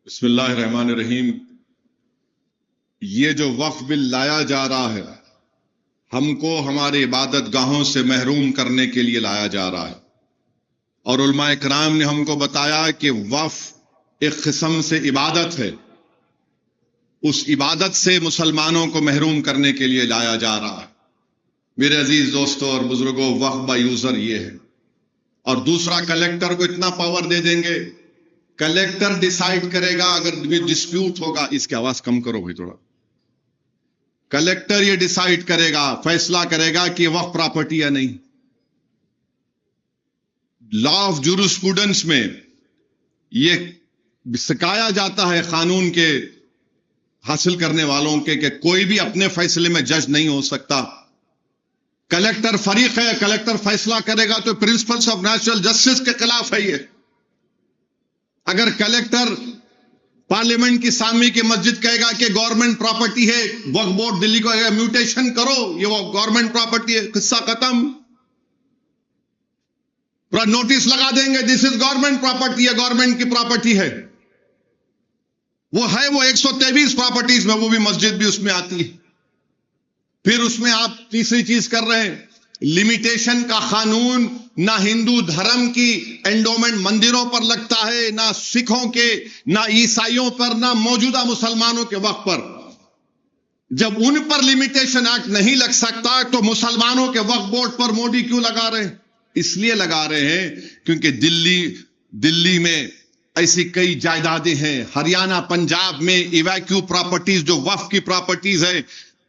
بسم اللہ الرحمن الرحیم۔ یہ جو وقف بل لایا جا رہا ہے ہم کو ہمارے عبادت گاہوں سے محروم کرنے کے لیے لایا جا رہا ہے، اور علماء کرام نے ہم کو بتایا کہ وقف ایک قسم سے عبادت ہے، اس عبادت سے مسلمانوں کو محروم کرنے کے لیے لایا جا رہا ہے۔ میرے عزیز دوستوں اور بزرگوں، وقف با یوزر یہ ہے، اور دوسرا کلیکٹر کو اتنا پاور دے دیں گے، کلیکٹر ڈیسائیڈ کرے گا اگر ڈسپیوٹ ہوگا۔ اس کی آواز کم کرو بھائی تھوڑا۔ کلیکٹر یہ ڈیسائیڈ کرے گا، فیصلہ کرے گا کہ وقف پراپرٹی یا نہیں۔ لا آف جورسپروڈنس میں یہ سکھایا جاتا ہے قانون کے حاصل کرنے والوں کے کہ کوئی بھی اپنے فیصلے میں جج نہیں ہو سکتا۔ کلیکٹر فریق ہے، کلیکٹر فیصلہ کرے گا تو پرنسپلس آف نیچرل جسٹس کے خلاف ہے یہ۔ اگر کلیکٹر پارلیمنٹ کی سامنے کی مسجد کہے گا کہ گورنمنٹ پراپرٹی ہے، وقف بورڈ دلی کو کہے گا میوٹیشن کرو، یہ وہ گورنمنٹ پراپرٹی ہے، قصہ ختم۔ پورا نوٹس لگا دیں گے دس از گورنمنٹ پراپرٹی ہے، گورنمنٹ کی پراپرٹی ہے۔ وہ ہے وہ 123 پراپرٹیز میں، وہ بھی مسجد بھی اس میں آتی ہے۔ پھر اس میں آپ تیسری چیز کر رہے ہیں، لمیٹیشن کا قانون نہ ہندو دھرم کی انڈومنٹ مندروں پر لگتا ہے، نہ سکھوں کے، نہ عیسائیوں پر، نہ موجودہ مسلمانوں کے وقف پر۔ جب ان پر لمیٹیشن ایکٹ نہیں لگ سکتا تو مسلمانوں کے وقف بورڈ پر مودی کیوں لگا رہے ہیں؟ اس لیے لگا رہے ہیں کیونکہ دلی میں ایسی کئی جائیدادیں ہیں، ہریانہ پنجاب میں ایویکیو پراپرٹیز جو وقف کی پراپرٹیز ہے،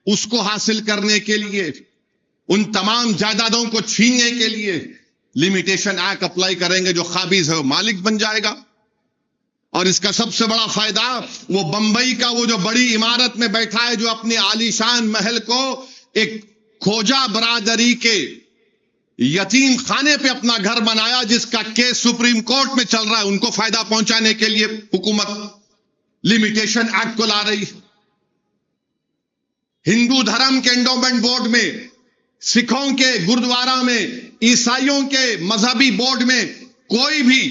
اس کو حاصل کرنے کے لیے، ان تمام جائیدادوں کو چھیننے کے لیے لمیٹیشن ایکٹ اپلائی کریں گے۔ جو قابض ہے وہ مالک بن جائے گا، اور اس کا سب سے بڑا فائدہ وہ بمبئی کا وہ جو بڑی عمارت میں بیٹھا ہے، جو اپنے عالیشان محل کو ایک کھوجا برادری کے یتیم خانے پہ اپنا گھر بنایا، جس کا کیس سپریم کورٹ میں چل رہا ہے، ان کو فائدہ پہنچانے کے لیے حکومت لمیٹیشن ایکٹ کو لا رہی ہے۔ ہندو دھرم کے انڈومنٹ بورڈ میں، سکھوں کے گردوارا میں، عیسائیوں کے مذہبی بورڈ میں کوئی بھی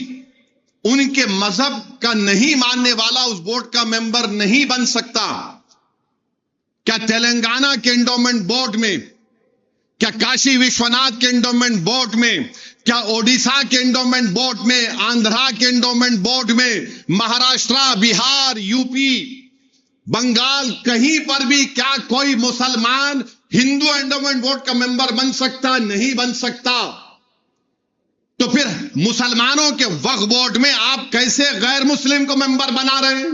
ان کے مذہب کا نہیں ماننے والا اس بورڈ کا ممبر نہیں بن سکتا۔ کیا تلنگانہ کے انڈومنٹ بورڈ میں، کیا کاشی وشوناتھ کے انڈومنٹ بورڈ میں، کیا اوڈیشہ کے انڈومنٹ بورڈ میں، آندھرا کے انڈومنٹ بورڈ میں، مہاراشٹرا، بہار، یو پی، بنگال، کہیں پر بھی کیا کوئی مسلمان ہندو انڈومنٹ بورڈ کا ممبر بن سکتا؟ نہیں بن سکتا۔ تو پھر مسلمانوں کے وقف بورڈ میں آپ کیسے غیر مسلم کو ممبر بنا رہے ہیں؟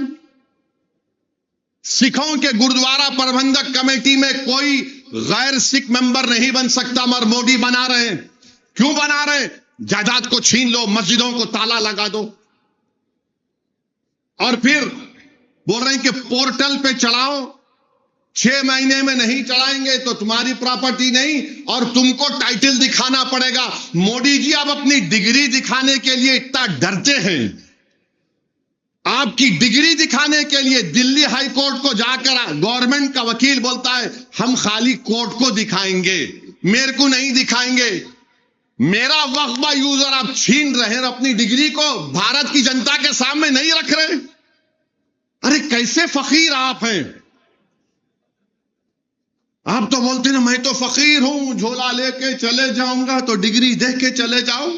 سکھوں کے گردوارا پربندھک کمیٹی میں کوئی غیر سکھ ممبر نہیں بن سکتا، مگر مودی بنا رہے ہیں۔ کیوں بنا رہے ہیں؟ جائیداد کو چھین لو، مسجدوں کو تالا لگا دو، اور پھر بول رہے ہیں کہ پورٹل پہ چڑھاؤ، 6 مہینے میں نہیں چڑھائیں گے تو تمہاری پراپرٹی نہیں، اور تم کو ٹائٹل دکھانا پڑے گا۔ مودی جی آپ اپنی ڈگری دکھانے کے لیے اتنا ڈرتے ہیں، آپ کی ڈگری دکھانے کے لیے دلی ہائی کورٹ کو جا کر گورنمنٹ کا وکیل بولتا ہے ہم خالی کورٹ کو دکھائیں گے، میرے کو نہیں دکھائیں گے۔ میرا وقف با یوزر آپ چھین رہے ہیں، اپنی ڈگری کو بھارت کی جنتا کے سامنے نہیں رکھ رہے۔ ارے کیسے فقیر آپ ہیں؟ آپ تو بولتے ہیں میں تو فقیر ہوں، جھولا لے کے چلے جاؤں گا، تو ڈگری دیکھ کے چلے جاؤ۔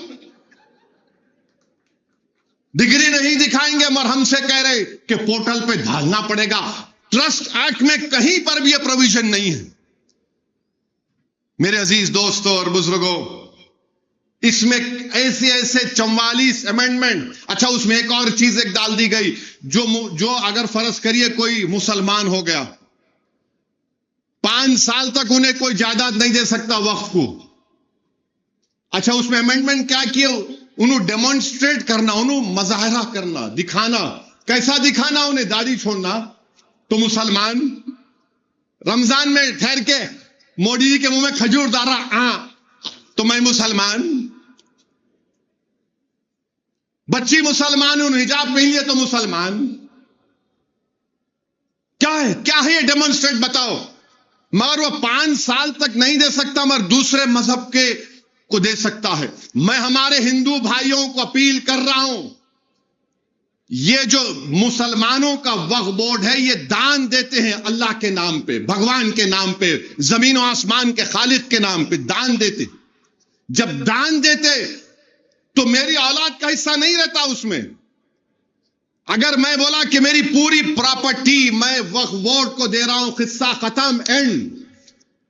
ڈگری نہیں دکھائیں گے، مگر ہم سے کہہ رہے کہ پورٹل پہ ڈالنا پڑے گا۔ ٹرسٹ ایکٹ میں کہیں پر بھی یہ پروویژن نہیں ہے۔ میرے عزیز دوستوں اور بزرگوں، اس میں ایسے 44 امینڈمنٹ۔ اچھا، اس میں ایک اور چیز ایک ڈال دی گئی، جو اگر فرض کریے کوئی مسلمان ہو گیا، 5 سال تک انہیں کوئی جائیداد نہیں دے سکتا وقف کو۔ اچھا، اس میں امینڈمنٹ کیا کیا؟ انہوں ڈیمونسٹریٹ کرنا، انہوں مظاہرہ کرنا، دکھانا۔ کیسا دکھانا؟ انہیں داڑھی چھوڑنا۔ تو مسلمان رمضان میں ٹھہر کے مودی جی کے منہ میں کھجور ڈالا، تو میں مسلمان۔ بچی مسلمان، انہوں حجاب پہن لیے تو مسلمان۔ کیا ہے یہ ڈیمونسٹریٹ؟ بتاؤ۔ مگر وہ 5 سال تک نہیں دے سکتا، مگر دوسرے مذہب کے کو دے سکتا ہے۔ میں ہمارے ہندو بھائیوں کو اپیل کر رہا ہوں یہ جو مسلمانوں کا وقف بورڈ ہے یہ دان دیتے ہیں اللہ کے نام پہ، بھگوان کے نام پہ، زمین و آسمان کے خالق کے نام پہ دان دیتے. جب دان دیتے تو میری اولاد کا حصہ نہیں رہتا اس میں. اگر میں بولا کہ میری پوری پراپرٹی میں وقف بورڈ کو دے رہا ہوں، قصہ ختم، اینڈ،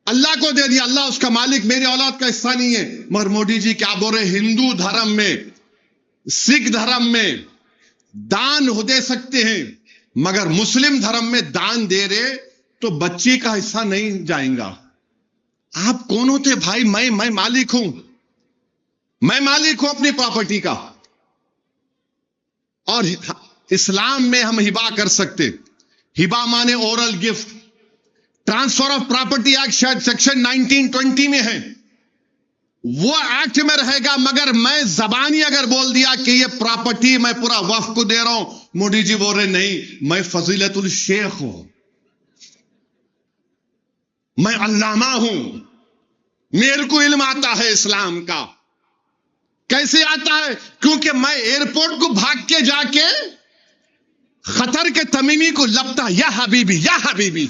اللہ کو دے دیا، اللہ اس کا مالک، میری اولاد کا حصہ نہیں ہے. مگر مودی جی کیا بول رہے؟ ہندو دھرم میں، سکھ دھرم میں دان دے سکتے ہیں، مگر مسلم دھرم میں دان دے رہے تو بچی کا حصہ نہیں جائیں گا. آپ کون ہوتے بھائی؟ میں مالک ہوں، میں مالک ہوں اپنی پراپرٹی کا. اور اسلام میں ہم ہبا کر سکتے. ہبا مانے oral gift. Transfer of property act شاید سیکشن 1920 میں ہے، وہ ایکٹ میں رہے گا. مگر میں زبانی اگر بول دیا کہ یہ پراپرٹی میں پورا وقف کو دے رہا ہوں، مودی جی بول رہے نہیں، میں فضیلت الشیخ ہوں، میں علامہ ہوں، میرے کو علم آتا ہے اسلام کا. کیسے آتا ہے؟ کیونکہ میں ایئرپورٹ کو بھاگ کے جا کے خطر کے تمیمی کو لپتا، یا حبیبی یا حبیبی.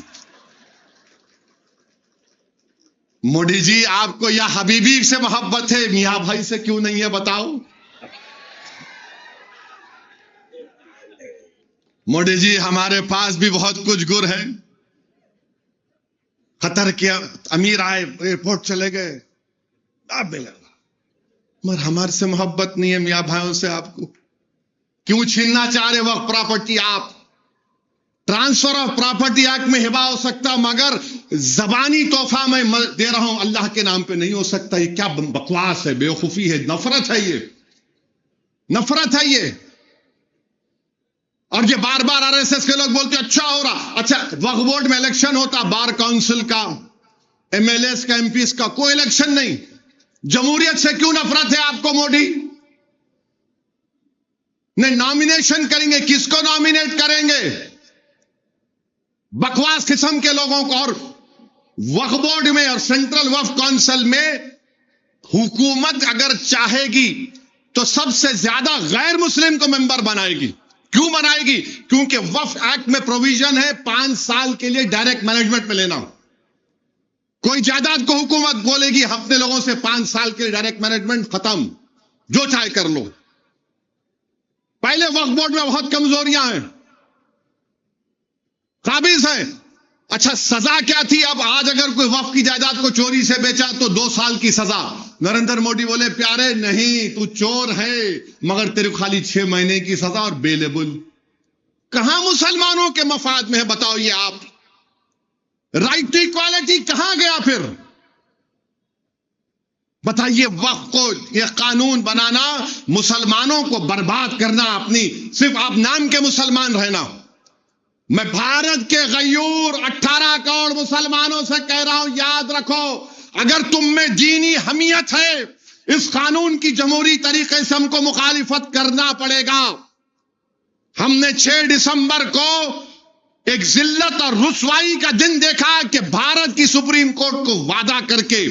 مودی جی آپ کو یا حبیبی سے محبت ہے، میاں بھائی سے کیوں نہیں ہے بتاؤ؟ مودی جی ہمارے پاس بھی بہت کچھ گر ہے. قطر کے امیر آئے، ایئرپورٹ چلے گئے، مگر ہمارے سے محبت نہیں ہے میاں بھائیوں سے. آپ کو کیوں چھیننا چاہ رہے وقت پراپرٹی؟ آپ ٹرانسفر آف پراپرٹی ایکٹ میں ہبا ہو سکتا، مگر زبانی تحفہ میں دے رہا ہوں اللہ کے نام پہ نہیں ہو سکتا. یہ کیا بکواس ہے، بیوقوفی ہے، نفرت ہے، یہ نفرت ہے یہ. اور یہ بار بار RSS کے لوگ بولتے اچھا ہو رہا. اچھا وقف بورڈ میں الیکشن ہوتا، بار کونسل کا، MLAs کا، MPs کا، کوئی الیکشن نہیں. جمہوریت سے کیوں نفرت ہے آپ کو مودی؟ نہیں، نامینیشن کریں گے، کس کو نامینیٹ کریں گے؟ بکواس قسم کے لوگوں کو. اور وقف بورڈ میں اور سینٹرل وقف کونسل میں حکومت اگر چاہے گی تو سب سے زیادہ غیر مسلم کو ممبر بنائے گی. کیوں بنائے گی؟ کیونکہ وقف ایکٹ میں پروویژن ہے 5 سال کے لیے ڈائریکٹ مینجمنٹ میں لینا. کوئی جائیداد کو حکومت بولے گی اپنے لوگوں سے 5 سال کے لیے ڈائریکٹ مینجمنٹ ختم، جو چاہے کر لو. پہلے وقف بورڈ میں بہت کمزوریاں ہیں، قابض ہے. اچھا سزا کیا تھی؟ اب آج اگر کوئی وقف کی جائیداد کو چوری سے بیچا تو 2 سال کی سزا. نریندر مودی بولے پیارے نہیں، تو چور ہے مگر تیرے خالی 6 مہینے کی سزا اور بیلیبل. کہاں مسلمانوں کے مفاد میں ہے بتاؤ یہ آپ؟ رائٹ ٹو ایکوالٹی کہاں گیا پھر؟ بتائیے. وقف کو یہ قانون بنانا، مسلمانوں کو برباد کرنا، اپنی صرف آپ نام کے مسلمان رہنا. میں بھارت کے غیور 18 کروڑ مسلمانوں سے کہہ رہا ہوں، یاد رکھو، اگر تم میں دینی حمیت ہے، اس قانون کی جمہوری طریقے سے ہم کو مخالفت کرنا پڑے گا. ہم نے 6 دسمبر کو ایک ذلت اور رسوائی کا دن دیکھا کہ بھارت کی سپریم کورٹ کو وعدہ کر کے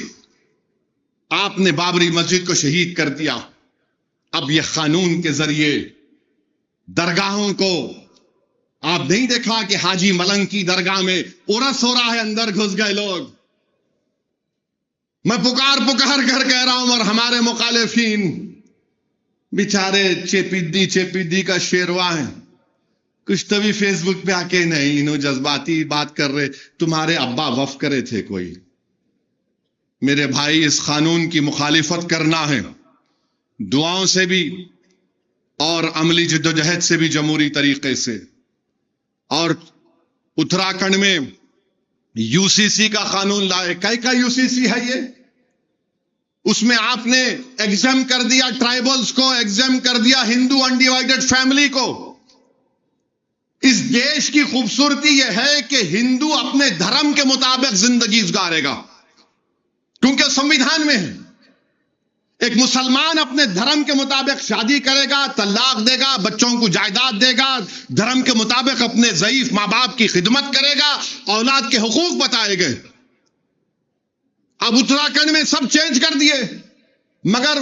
آپ نے بابری مسجد کو شہید کر دیا. اب یہ قانون کے ذریعے درگاہوں کو آپ نہیں دیکھا کہ حاجی ملنگ کی درگاہ میں عرس ہو رہا ہے، اندر گھس گئے لوگ. میں پکار کر کہہ رہا ہوں، اور ہمارے مخالفین بیچارے چیپیدی کا شیروا ہے. کچھ تو بھی فیس بک پہ آ کے نہیں، انہوں جذباتی بات کر رہے. تمہارے ابا وقف کرے تھے کوئی؟ میرے بھائی، اس قانون کی مخالفت کرنا ہے، دعاؤں سے بھی اور عملی جدوجہد سے بھی، جمہوری طریقے سے. اور اتراکھنڈ میں UCC کا قانون لائے. کا UCC ہے یہ؟ اس میں آپ نے ایگزم کر دیا ٹرائبلز کو، ایگزم کر دیا ہندو انڈیوائیڈڈ فیملی کو. اس دیش کی خوبصورتی یہ ہے کہ ہندو اپنے دھرم کے مطابق زندگی گزارے گا، کیونکہ سنویدھان میں ہے. ایک مسلمان اپنے دھرم کے مطابق شادی کرے گا، طلاق دے گا، بچوں کو جائیداد دے گا، دھرم کے مطابق اپنے ضعیف ماں باپ کی خدمت کرے گا، اولاد کے حقوق بتائے گئے. اب اتراکھنڈ میں سب چینج کر دیے، مگر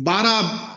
12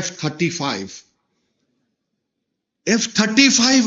F-35। F-35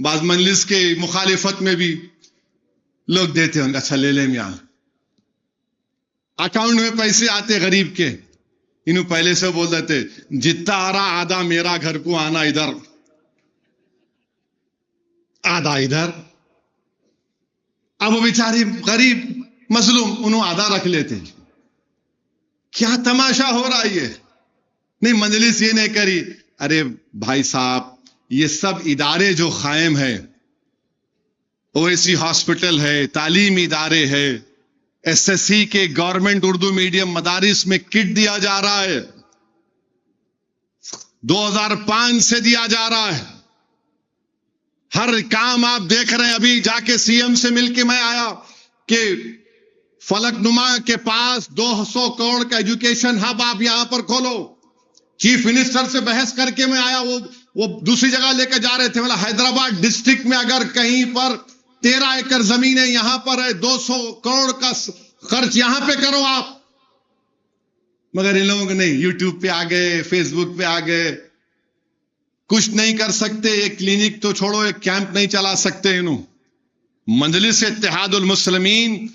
بعض مجلس کے مخالفت میں بھی لوگ دیتے ہوں گے، اچھا لے لیں یہاں اکاؤنٹ میں پیسے آتے غریب کے، انہوں پہلے سے بول دیتے جتنا آ رہا آدھا میرا گھر کو آنا ادھر، آدھا ادھر. اب وہ بیچاری غریب مظلوم انہوں آدھا رکھ لیتے. کیا تماشا ہو رہا ہے یہ؟ نہیں، مجلس یہ نہیں کری. ارے بھائی صاحب، یہ سب ادارے جو قائم ہے، اویسی ہاسپٹل ہے، تعلیمی ادارے ہے، ایس ایس سی کے گورنمنٹ اردو میڈیم مدارس میں کٹ دیا جا رہا ہے، 2005 سے دیا جا رہا ہے. ہر کام آپ دیکھ رہے ہیں. ابھی جا کے سی ایم سے مل کے میں آیا کہ فلک نما کے پاس 200 کروڑ کا ایجوکیشن ہب آپ یہاں پر کھولو. چیف منسٹر سے بحث کر کے میں آیا، وہ دوسری جگہ لے کے جا رہے تھے. مطلب حیدرآباد ڈسٹرکٹ میں اگر کہیں پر 13 ایکڑ زمین ہے، یہاں پر ہے 200 کروڑ کا خرچ یہاں پہ کرو آپ. مگر ان لوگوں کو نہیں، یوٹیوب پہ آ گئے، فیس بک پہ آ گئے، کچھ نہیں کر سکتے. ایک کلینک تو چھوڑو، ایک کیمپ نہیں چلا سکتے. انہوں مجلس اتحاد المسلمین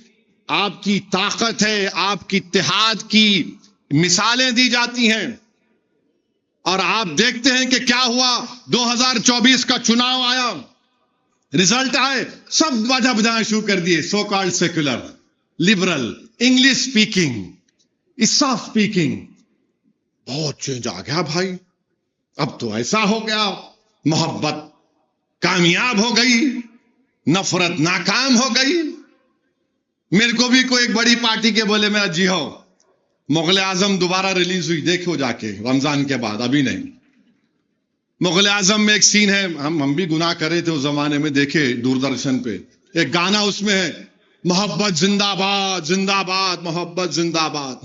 آپ کی طاقت ہے، آپ کی اتحاد کی مثالیں دی جاتی ہیں. اور آپ دیکھتے ہیں کہ کیا ہوا. 2024 کا چناؤ آیا، رزلٹ آئے، سب وجہ بجائیں شروع کر دیے. So called secular, liberal, English speaking, عیسیٰ سپیکنگ. بہت چینج آ گیا بھائی. اب تو ایسا ہو گیا، محبت کامیاب ہو گئی، نفرت ناکام ہو گئی. میرے کو بھی کوئی ایک بڑی پارٹی کے بولے میرا جی ہو مغل اعظم دوبارہ ریلیز ہوئی، دیکھو جا کے رمضان کے بعد، ابھی نہیں. مغل اعظم میں ایک سین ہے، ہم بھی گناہ کرے تھے اس زمانے میں، دیکھے دوردرشن پہ ایک گانا اس میں ہے، محبت زندہ باد زندہ باد محبت زندہ باد.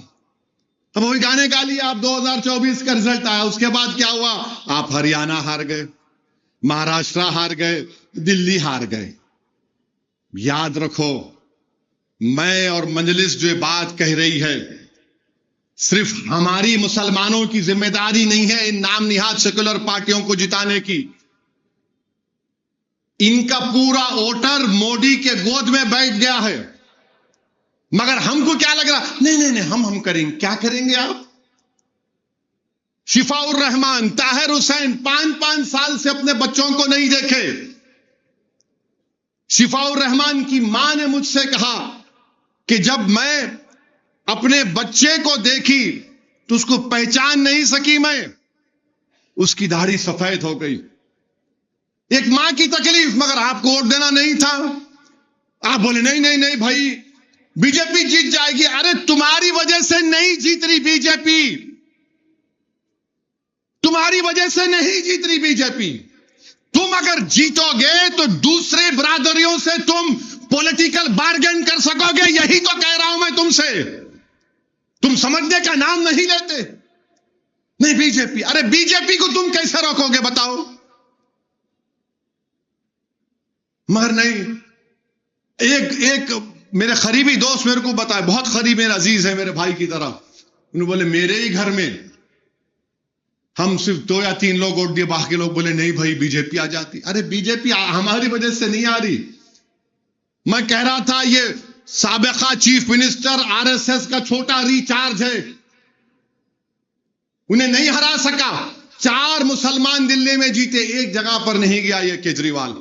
اب وہی گانے گا لیے آپ. 2024 کا رزلٹ آیا، اس کے بعد کیا ہوا؟ آپ ہریانہ ہار گئے، مہاراشٹرا ہار گئے، دلی ہار گئے. یاد رکھو، میں اور مجلس جو بات کہہ رہی ہے صرف ہماری مسلمانوں کی ذمہ داری نہیں ہے ان نام نہاد سیکولر پارٹیوں کو جتانے کی. ان کا پورا ووٹر مودی کے گود میں بیٹھ گیا ہے. مگر ہم کو کیا لگ رہا؟ نہیں ہم کریں گے. کیا کریں گے آپ؟ شفاء الرحمان، طاہر حسین 5 سال سے اپنے بچوں کو نہیں دیکھے. شفاء الرحمان کی ماں نے مجھ سے کہا کہ جب میں اپنے بچے کو دیکھی تو اس کو پہچان نہیں سکی میں، اس کی داڑھی سفید ہو گئی. ایک ماں کی تکلیف. مگر آپ کو ووٹ دینا نہیں تھا. آپ بولے نہیں بھائی بی جے پی جیت جائے گی. ارے تمہاری وجہ سے نہیں جیت رہی بی جے پی، تمہاری وجہ سے نہیں جیت رہی بی جے پی. تم اگر جیتو گے تو دوسرے برادریوں سے تم پولیٹیکل بارگین کر سکو گے. یہی تو کہہ رہا ہوں میں تم سے. تم سمجھنے کا نام نہیں لیتے. نہیں بی جے پی، ارے بی جے پی کو تم کیسے روکو گے بتاؤ؟ مگر نہیں. ایک میرے قریبی دوست میرے کو بتایا، بہت قریب میرا عزیز ہے، میرے بھائی کی طرح. انہوں بولے میرے ہی گھر میں ہم صرف 2 یا 3 لوگ ووٹ دیے، باقی لوگ بولے نہیں بھائی بی جے پی آ جاتی. ارے بی جے پی ہماری وجہ سے نہیں آ رہی. میں کہہ رہا تھا یہ سابقہ chief minister R S S کا چھوٹا ریچارج ہے، انہیں نہیں ہرا سکا. 4 مسلمان دلی میں جیتے، ایک جگہ پر نہیں گیا یہ کیجریوال،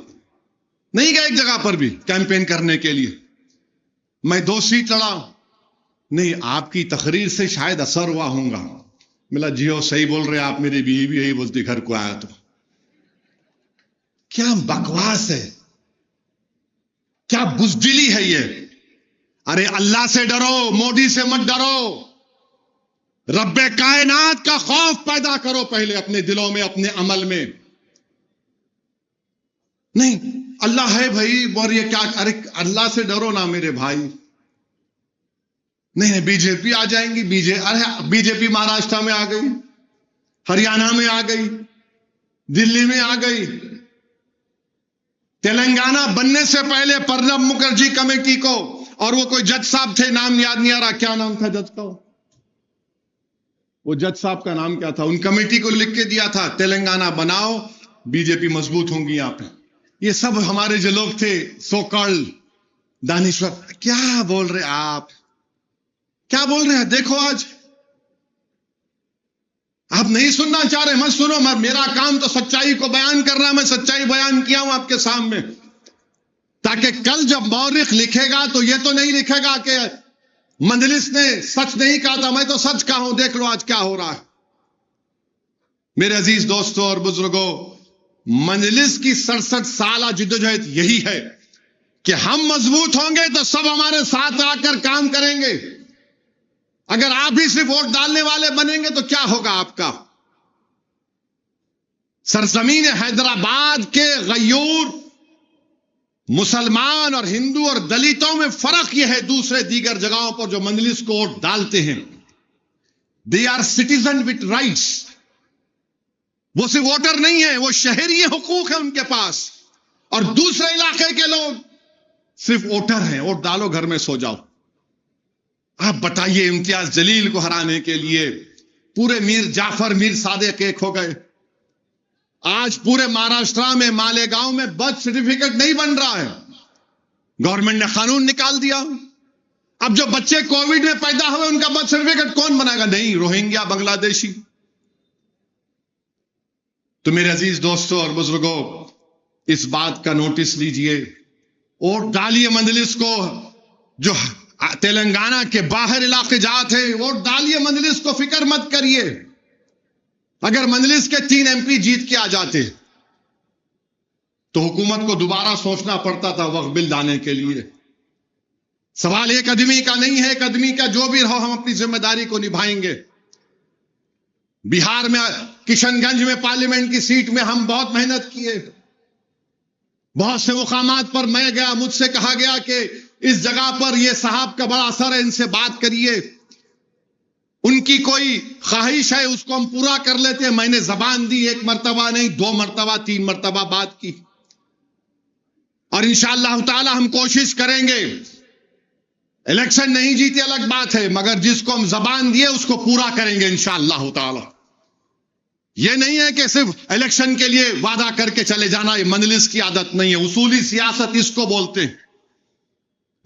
نہیں گیا ایک جگہ پر بھی کیمپین کرنے کے لیے. میں 2 سیٹ لڑا. نہیں، آپ کی تقریر سے شاید اثر ہوا ہوں گا. ملا جی ہو صحیح بول رہے آپ، میری بیوی بھی یہی بولتی گھر کو آیا تو. کیا بکواس ہے، کیا بزدلی ہے یہ. ارے اللہ سے ڈرو، مودی سے مت ڈرو. رب کائنات کا خوف پیدا کرو پہلے اپنے دلوں میں، اپنے عمل میں. نہیں اللہ ہے بھائی، اور یہ کیا؟ ارے اللہ سے ڈرو نا میرے بھائی. نہیں بی جے پی آ جائیں گی. بی جے پی مہاراشٹر میں آ گئی، ہریانہ میں آ گئی، دلی میں آ گئی. تلنگانہ بننے سے پہلے پرنب مکھرجی کمیٹی کو، اور وہ کوئی جج صاحب تھے، نام یاد نہیں آ رہا، کیا نام تھا جج کا؟ وہ جج صاحب کا نام کیا تھا؟ ان کمیٹی کو لکھ کے دیا تھا تلنگانہ بناؤ، بی جے پی مضبوط ہوں گی یہاں پہ. یہ سب ہمارے جو لوگ تھے سو کالڈ دانشور، کیا بول رہے آپ، کیا بول رہے ہیں؟ دیکھو آج آپ نہیں سننا چاہ رہے، مت سنو، میرا کام تو سچائی کو بیان کرنا، میں سچائی بیان کیا ہوں آپ کے سامنے، تاکہ کل جب مورخ لکھے گا تو یہ تو نہیں لکھے گا کہ مجلس نے سچ نہیں کہا تھا، میں تو سچ کہا ہوں، دیکھ لو آج کیا ہو رہا ہے۔ میرے عزیز دوستوں اور بزرگوں، مجلس کی 67 سالہ جدوجہد یہی ہے کہ ہم مضبوط ہوں گے تو سب ہمارے ساتھ آ کر کام کریں گے۔ اگر آپ ہی صرف ووٹ ڈالنے والے بنیں گے تو کیا ہوگا آپ کا؟ سرزمین حیدرآباد کے غیور مسلمان اور ہندو اور دلتوں میں فرق یہ ہے دوسرے دیگر جگہوں پر جو مجلس کو ووٹ ڈالتے ہیں، they are citizen with rights, وہ صرف ووٹر نہیں ہیں، وہ شہری حقوق ہیں ان کے پاس، اور دوسرے علاقے کے لوگ صرف ووٹر ہیں، ووٹ ڈالو گھر میں سو جاؤ۔ آپ بتائیے، امتیاز جلیل کو ہرانے کے لیے پورے میر جعفر میر صادق ایک ہو گئے، آج پورے مہاراشٹرا میں مالیگاؤں میں برتھ سرٹیفکیٹ نہیں بن رہا ہے، گورنمنٹ نے قانون نکال دیا۔ اب جو بچے کووڈ میں پیدا ہوئے ان کا برتھ سرٹیفکیٹ کون بنائے گا؟ نہیں، روہنگیا بنگلہ دیشی۔ تو میرے عزیز دوستوں اور بزرگوں، اس بات کا نوٹس لیجئے، ووٹ ڈالیے مجلس کو۔ جو تلنگانہ کے باہر علاقے جاتے ہیں، ووٹ ڈالیے مجلس کو، فکر مت کریے۔ اگر مجلس کے 3 MP جیت کے آ جاتے تو حکومت کو دوبارہ سوچنا پڑتا تھا وقف بل لانے کے لیے۔ سوال ایک آدمی کا نہیں ہے، ایک آدمی کا جو بھی رہو، ہم اپنی ذمہ داری کو نبھائیں گے۔ بہار میں کشن گنج میں پارلیمنٹ کی سیٹ میں ہم بہت محنت کیے، بہت سے مقامات پر میں گیا، مجھ سے کہا گیا کہ اس جگہ پر یہ صاحب کا بڑا اثر ہے، ان سے بات کریے، ان کی کوئی خواہش ہے اس کو ہم پورا کر لیتے ہیں۔ میں نے زبان دی، 1 مرتبہ نہیں، 2 مرتبہ 3 مرتبہ بات کی، اور انشاءاللہ تعالی ہم کوشش کریں گے۔ الیکشن نہیں جیتے الگ بات ہے، مگر جس کو ہم زبان دیے اس کو پورا کریں گے انشاءاللہ تعالی۔ یہ نہیں ہے کہ صرف الیکشن کے لیے وعدہ کر کے چلے جانا، یہ مجلس کی عادت نہیں ہے، اصولی سیاست اس کو بولتے ہیں۔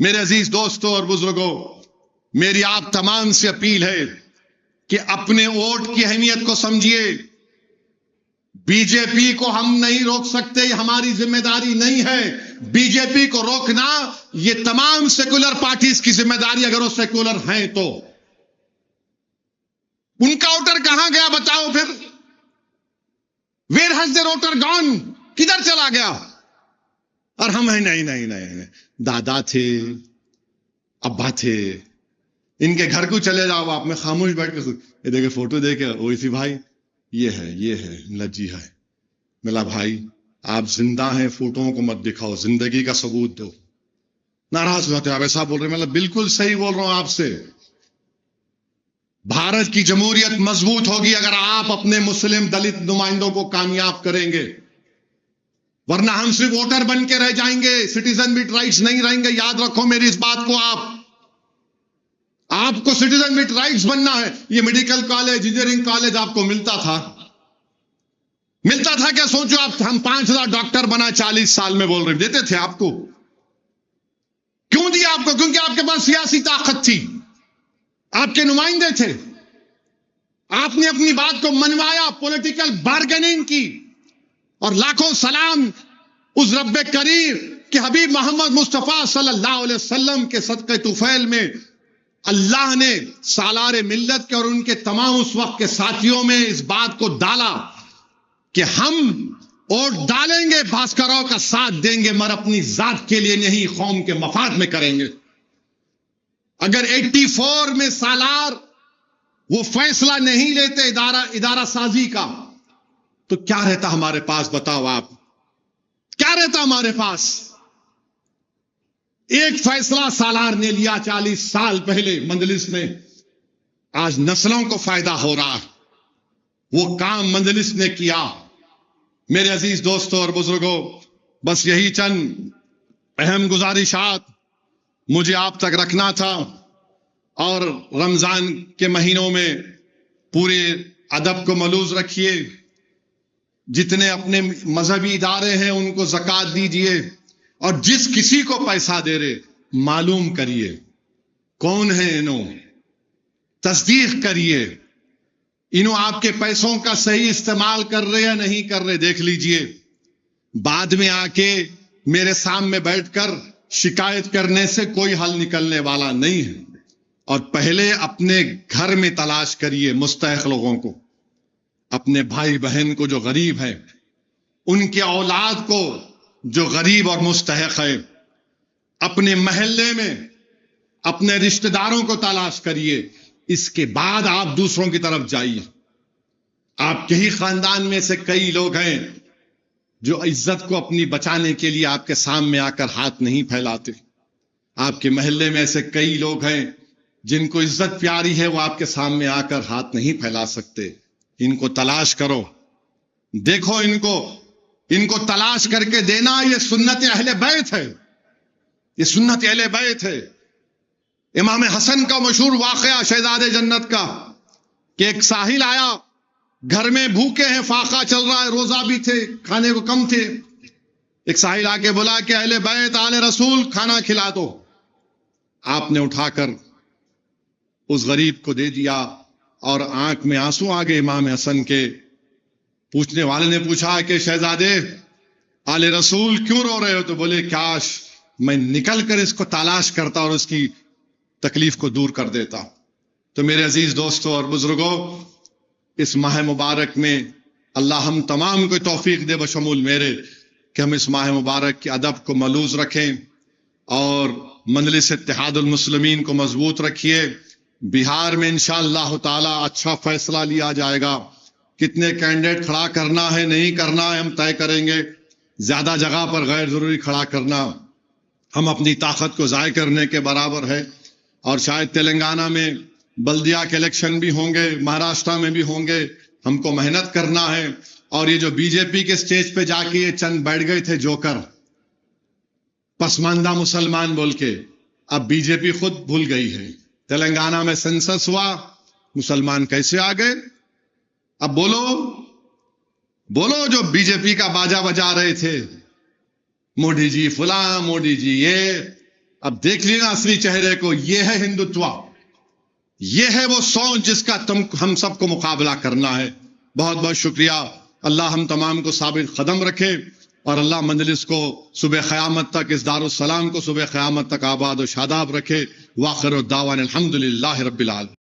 میرے عزیز دوستوں اور بزرگوں، میری آپ تمام سے اپیل ہے کہ اپنے ووٹ کی اہمیت کو سمجھیے۔ بی جے پی کو ہم نہیں روک سکتے، یہ ہماری ذمہ داری نہیں ہے۔ بی جے پی کو روکنا یہ تمام سیکولر پارٹیز کی ذمہ داری، اگر وہ سیکولر ہیں تو۔ ان کا ووٹر کہاں گیا بتاؤ پھر؟ Where has their voter gone? کدھر چلا گیا؟ اور ہم ہیں نہیں، دادا تھے، ابا تھے، ان کے گھر کو چلے جاؤ آپ، میں خاموش بیٹھ کے یہ دیکھے فوٹو دیکھے، اویسی بھائی یہ ہے لجی ہے، ملا بھائی آپ زندہ ہیں، فوٹوؤں کو مت دکھاؤ، زندگی کا ثبوت دو۔ ناراض ہوتے آپ ایسا بول رہے ہیں، مطلب بالکل صحیح بول رہا ہوں آپ سے۔ بھارت کی جمہوریت مضبوط ہوگی اگر آپ اپنے مسلم دلت نمائندوں کو کامیاب کریں گے، ورنہ ہم صرف ووٹر بن کے رہ جائیں گے، سٹیزن وتھ رائٹس نہیں رہیں گے۔ یاد رکھو میری اس بات کو، آپ کو سٹیزن وتھ رائٹس بننا ہے۔ یہ میڈیکل کالج، انجینئرنگ کالج آپ کو ملتا تھا کیا؟ سوچو آپ، ہم 5000 ڈاکٹر بنا 40 سال میں، بول رہے دیتے تھے آپ کو؟ کیوں دیا آپ کو؟ کیونکہ آپ کے پاس سیاسی طاقت تھی، آپ کے نمائندے تھے، آپ نے اپنی بات کو منوایا، پولیٹیکل بارگیننگ کی، اور لاکھوں سلام اس رب کریم کہ حبیب محمد مصطفیٰ صلی اللہ علیہ وسلم کے صدقے طفیل میں اللہ نے سالار ملت کے اور ان کے تمام اس وقت کے ساتھیوں میں اس بات کو ڈالا کہ ہم ووٹ ڈالیں گے، بھاسکروں کا ساتھ دیں گے، مگر اپنی ذات کے لیے نہیں، قوم کے مفاد میں کریں گے۔ اگر 84 میں سالار وہ فیصلہ نہیں لیتے ادارہ سازی کا، تو کیا رہتا ہمارے پاس؟ بتاؤ آپ، کیا رہتا ہمارے پاس؟ ایک فیصلہ سالار نے لیا 40 سال پہلے مجلس میں، آج نسلوں کو فائدہ ہو رہا، وہ کام مجلس نے کیا۔ میرے عزیز دوستوں اور بزرگوں، بس یہی چند اہم گزارشات مجھے آپ تک رکھنا تھا، اور رمضان کے مہینوں میں پورے ادب کو ملوز رکھیے، جتنے اپنے مذہبی ادارے ہیں ان کو زکوٰۃ دیجئے، اور جس کسی کو پیسہ دے رہے معلوم کریے کون ہے انہوں، تصدیق کریے انہوں آپ کے پیسوں کا صحیح استعمال کر رہے یا نہیں کر رہے، دیکھ لیجئے۔ بعد میں آ کے میرے سامنے بیٹھ کر شکایت کرنے سے کوئی حل نکلنے والا نہیں ہے، اور پہلے اپنے گھر میں تلاش کریے مستحق لوگوں کو، اپنے بھائی بہن کو جو غریب ہے، ان کے اولاد کو جو غریب اور مستحق ہے، اپنے محلے میں اپنے رشتہ داروں کو تلاش کریے، اس کے بعد آپ دوسروں کی طرف جائیے۔ آپ کے ہی خاندان میں سے کئی لوگ ہیں جو عزت کو اپنی بچانے کے لیے آپ کے سامنے آ کر ہاتھ نہیں پھیلاتے، آپ کے محلے میں ایسے کئی لوگ ہیں جن کو عزت پیاری ہے، وہ آپ کے سامنے آ کر ہاتھ نہیں پھیلا سکتے، ان کو تلاش کرو، دیکھو ان کو تلاش کر کے دینا، یہ سنت اہل بیت ہے، یہ سنت اہل بیت ہے۔ امام حسن کا مشہور واقعہ شہزادے جنت کا کہ ایک ساحل آیا، گھر میں بھوکے ہیں، فاقہ چل رہا ہے، روزہ بھی تھے، کھانے کو کم تھے، ایک ساحل آ کے بولا کہ اہل بیت آل رسول کھانا کھلا دو، آپ نے اٹھا کر اس غریب کو دے دیا، اور آنکھ میں آنسو آ گئے امام حسن کے۔ پوچھنے والے نے پوچھا کہ شہزادے آل رسول کیوں رو رہے ہو؟ تو بولے کاش میں نکل کر اس کو تلاش کرتا اور اس کی تکلیف کو دور کر دیتا۔ تو میرے عزیز دوستوں اور بزرگوں، اس ماہ مبارک میں اللہ ہم تمام کو توفیق دے بشمول میرے کہ ہم اس ماہ مبارک کے ادب کو ملوث رکھیں اور مجلس اتحاد المسلمین کو مضبوط رکھیے۔ بہار میں انشاءاللہ تعالی اچھا فیصلہ لیا جائے گا، کتنے کینڈیڈیٹ کھڑا کرنا ہے نہیں کرنا ہے ہم طے کریں گے، زیادہ جگہ پر غیر ضروری کھڑا کرنا ہم اپنی طاقت کو ضائع کرنے کے برابر ہے۔ اور شاید تلنگانہ میں بلدیہ کے الیکشن بھی ہوں گے، مہاراشٹر میں بھی ہوں گے، ہم کو محنت کرنا ہے۔ اور یہ جو بی جے پی کے سٹیج پہ جا کے یہ چند بیٹھ گئے تھے جوکر، پسماندہ مسلمان بول کے، اب بی جے پی خود بھول گئی ہے۔ تلنگانہ میں سنسس ہوا، مسلمان کیسے آ گئے؟ اب بولو جو بی جے پی کا باجا بجا رہے تھے، موڈی جی فلاں، موڈی جی یہ، اب دیکھ لینا اصلی چہرے کو، یہ ہے ہندوتوا، یہ ہے وہ سوچ جس کا ہم سب کو مقابلہ کرنا ہے۔ بہت بہت شکریہ، اللہ ہم تمام کو ثابت قدم رکھے، اور اللہ مجلس کو صبح قیامت تک، اس دارالسلام کو صبح قیامت تک آباد و شاداب رکھے۔ وآخر الدعوانا الحمدللہ رب العالمین۔